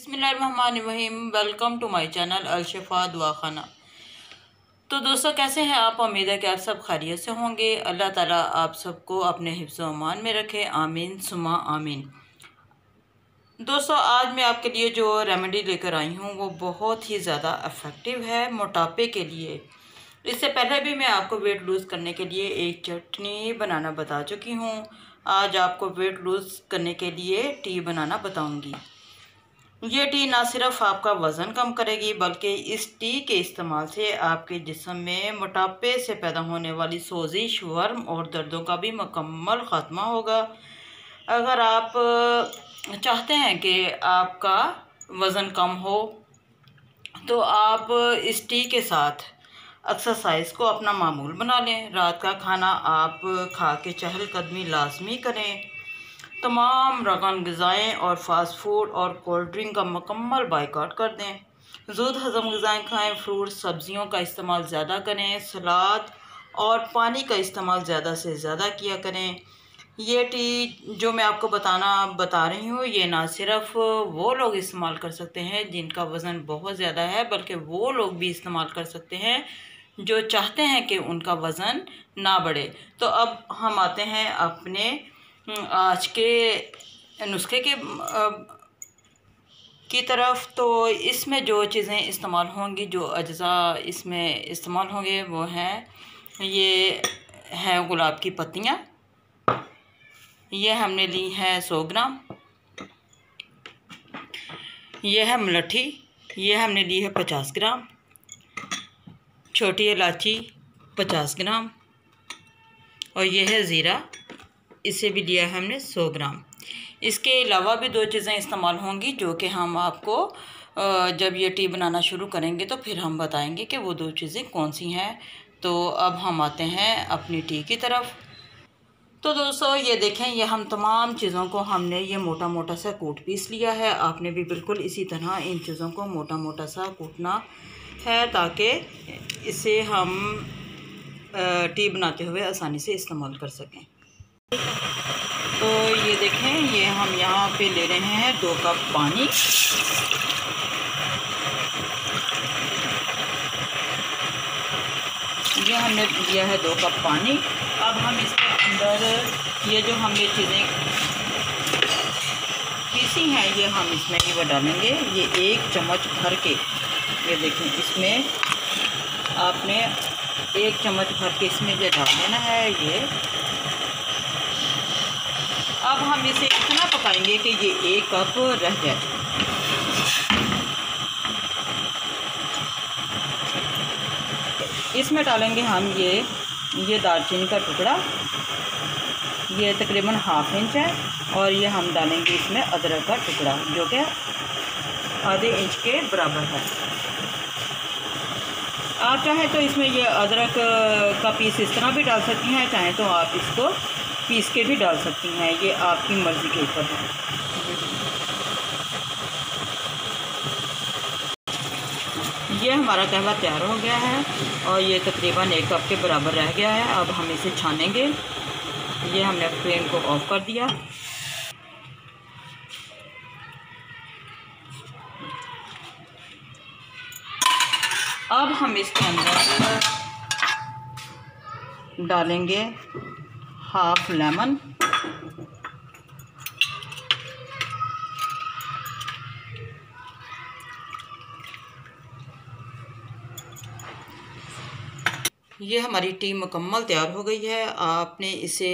बिस्मिल्लाहिर्रहमानिर्रहीम। Welcome to my channel Alshifa Duakhana. तो दोस्तों, कैसे हैं आप? उम्मीद है कि आप सब खैरियत से होंगे। अल्लाह ताला आप सबको अपने हिफ्ज़ व अमान में रखे, आमीन सुमा आमीन। दोस्तों, आज मैं आपके लिए जो रेमेडी लेकर आई हूँ वो बहुत ही ज़्यादा इफ़ेक्टिव है मोटापे के लिए। इससे पहले भी मैं आपको वेट लूज़ करने के लिए एक चटनी बनाना बता चुकी हूँ। आज आपको वेट लूज़ करने के लिए टी बनाना बताऊँगी। ये टी ना सिर्फ आपका वज़न कम करेगी बल्कि इस टी के इस्तेमाल से आपके जिस्म में मोटापे से पैदा होने वाली सोजिश, वर्म और दर्दों का भी मुकम्मल ख़ात्मा होगा। अगर आप चाहते हैं कि आपका वज़न कम हो तो आप इस टी के साथ एक्सरसाइज को अपना मामूल बना लें। रात का खाना आप खा के चहलकदमी लाजमी करें। तमाम रगन ग़िज़ाएँ और फास्ट फूड और कोल्ड ड्रिंक का मुकम्मल बाइकआउट कर दें। ज़ूद हज़म ग़िज़ाएँ खाएँ। फ्रूट सब्ज़ियों का इस्तेमाल ज़्यादा करें। सलाद और पानी का इस्तेमाल ज़्यादा से ज़्यादा किया करें। ये टी जो मैं आपको बता रही हूँ, ये ना सिर्फ वो लोग इस्तेमाल कर सकते हैं जिनका वज़न बहुत ज़्यादा है, बल्कि वो लोग भी इस्तेमाल कर सकते हैं जो चाहते हैं कि उनका वज़न ना बढ़े। तो अब हम आते हैं अपने आज के नुस्खे की तरफ। तो इसमें जो चीज़ें इस्तेमाल होंगी, जो अज्जा इसमें इस्तेमाल होंगे वो हैं, ये है गुलाब की पत्तियाँ, ये हमने ली है 100 ग्राम। ये है मुलट्ठी, ये हमने ली है 50 ग्राम। छोटी इलायची 50 ग्राम। और ये है ज़ीरा, इसे भी लिया है हमने 100 ग्राम। इसके अलावा भी दो चीज़ें इस्तेमाल होंगी जो कि हम आपको जब ये टी बनाना शुरू करेंगे तो फिर हम बताएंगे कि वो दो चीज़ें कौन सी हैं। तो अब हम आते हैं अपनी टी की तरफ। तो दोस्तों, ये देखें, ये हम तमाम चीज़ों को हमने ये मोटा मोटा सा कूट पीस लिया है। आपने भी बिल्कुल इसी तरह इन चीज़ों को मोटा मोटा सा कूटना है ताकि इसे हम टी बनाते हुए आसानी से इस्तेमाल कर सकें। तो ये देखें, ये हम यहाँ पे ले रहे हैं 2 कप पानी। ये हमने लिया है 2 कप पानी। अब हम इसके अंदर ये जो हमने चीज़ें पीसी हैं ये हम इसमें ही वो डालेंगे। ये 1 चम्मच भर के, ये देखें, इसमें आपने 1 चम्मच भर के इसमें ये डाल देना है। ये अब हम इसे इतना पकाएंगे कि ये 1 कप रह जाए। इसमें डालेंगे हम ये दालचीनी का टुकड़ा, ये तकरीबन ½ इंच है। और ये हम डालेंगे इसमें अदरक का टुकड़ा जो कि ½ इंच के बराबर है। आप चाहें तो इसमें ये अदरक का पीस इस तरह भी डाल सकती हैं, चाहें तो आप इसको पीस के भी डाल सकती हैं, ये आपकी मर्ज़ी के ऊपर है। ये हमारा कहवा तैयार हो गया है और ये तकरीबन 1 कप के बराबर रह गया है। अब हम इसे छानेंगे। ये हमने फ्लेम को ऑफ कर दिया। अब हम इसके अंदर डालेंगे ½ लेमन। ये हमारी टी मुकम्मल तैयार हो गई है। आपने इसे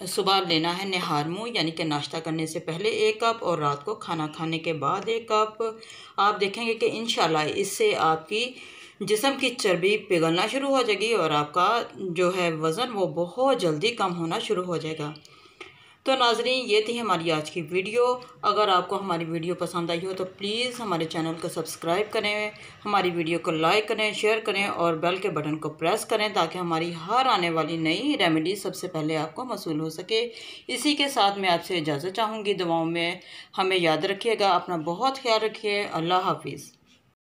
सुबह लेना है निहार मुँह, यानी कि नाश्ता करने से पहले 1 कप और रात को खाना खाने के बाद 1 कप। आप देखेंगे कि इंशाल्लाह इससे आपकी जिस्म की चर्बी पिघलना शुरू हो जाएगी और आपका जो है वज़न वो बहुत जल्दी कम होना शुरू हो जाएगा। तो नाज़रीन, ये थी हमारी आज की वीडियो। अगर आपको हमारी वीडियो पसंद आई हो तो प्लीज़ हमारे चैनल को सब्सक्राइब करें, हमारी वीडियो को लाइक करें, शेयर करें और बेल के बटन को प्रेस करें ताकि हमारी हर आने वाली नई रेमेडी सबसे पहले आपको मौसूल हो सके। इसी के साथ मैं आपसे इजाज़त चाहूँगी। दुआओं में हमें याद रखिएगा। अपना बहुत ख्याल रखिए। अल्लाह हाफिज़।